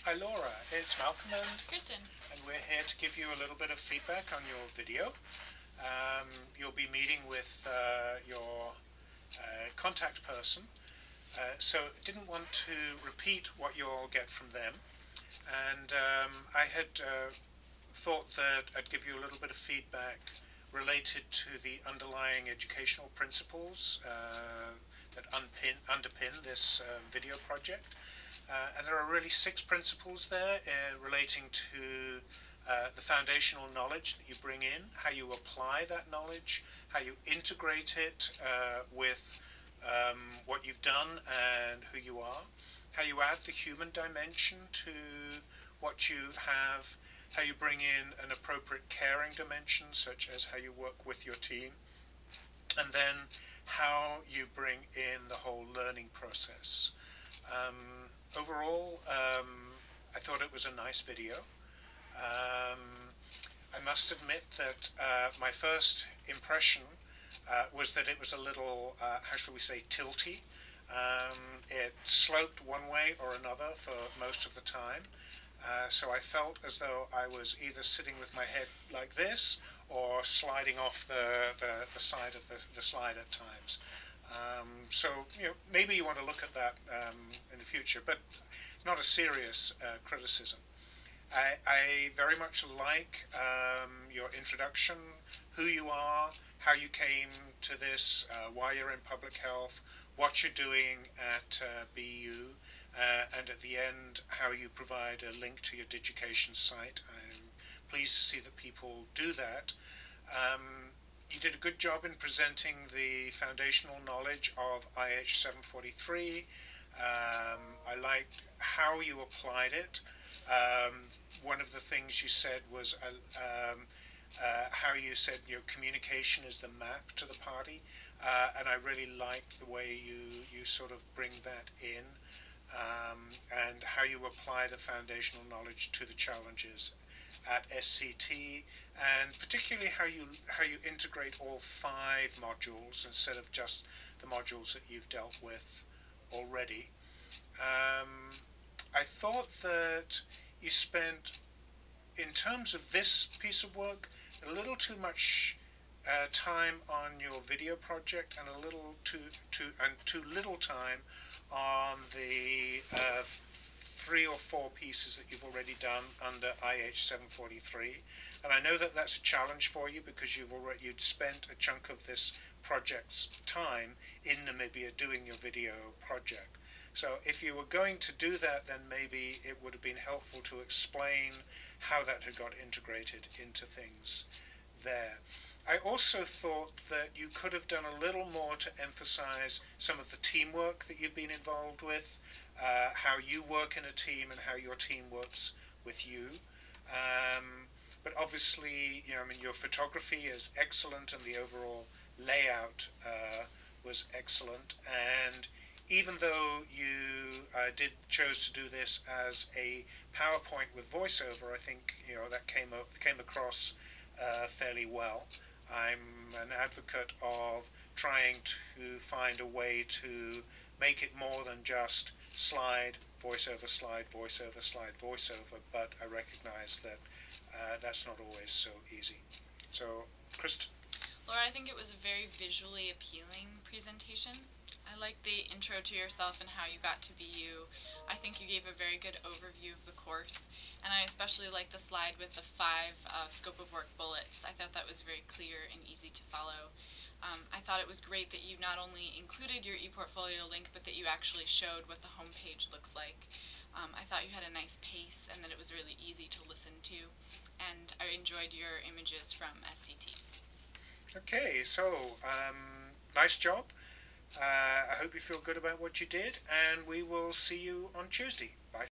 Hi Laura, it's Malcolm Kristen. and we're here to give you a little bit of feedback on your video. You'll be meeting with your contact person, so didn't want to repeat what you'll get from them. And I had thought that I'd give you a little bit of feedback related to the underlying educational principles that underpin this video project. And there are really 6 principles there relating to the foundational knowledge that you bring in, how you apply that knowledge, how you integrate it with what you've done and who you are, how you add the human dimension to what you have, how you bring in an appropriate caring dimension, such as how you work with your team, and then how you bring in the whole learning process. Overall, I thought it was a nice video. I must admit that my first impression was that it was a little, how shall we say, tilty. It sloped one way or another for most of the time. So I felt as though I was either sitting with my head like this or sliding off the side of the slide at times. So maybe you want to look at that in the future, but not a serious criticism. I very much like your introduction, who you are, how you came to this, why you're in public health, what you're doing at BU, and at the end how you provide a link to your Digication site. I'm pleased to see that people do that. You did a good job in presenting the foundational knowledge of IH 743. I liked how you applied it. One of the things you said was how you said communication is the map to the party, and I really liked the way you sort of bring that in, and how you apply the foundational knowledge to the challenges at SCT, and particularly how you integrate all 5 modules instead of just the modules that you've dealt with already. I thought that you spent, in terms of this piece of work, a little too much time on your video project and too little time on the 3 or 4 pieces that you've already done under IH 743. And I know that that's a challenge for you because you'd spent a chunk of this project's time in Namibia doing your video project. So if you were going to do that, then maybe it would have been helpful to explain how that had got integrated into things there. I also thought that you could have done a little more to emphasize some of the teamwork that you've been involved with, how you work in a team and how your team works with you. But obviously, your photography is excellent and the overall layout was excellent. And even though you chose to do this as a PowerPoint with voiceover, I think that came across fairly well. I'm an advocate of trying to find a way to make it more than just slide, voiceover, slide, voiceover, slide, voiceover, but I recognize that that's not always so easy. So, Kristen? Laura, I think it was a very visually appealing presentation. I like the intro to yourself and how you got to be you. I think you gave a very good overview of the course, and I especially like the slide with the 5 scope of work bullets. I thought that was very clear and easy to follow. I thought it was great that you not only included your ePortfolio link, but that you actually showed what the homepage looks like. I thought you had a nice pace and that it was really easy to listen to, and I enjoyed your images from SCT. Okay, so nice job. I hope you feel good about what you did, and we will see you on Tuesday. Bye.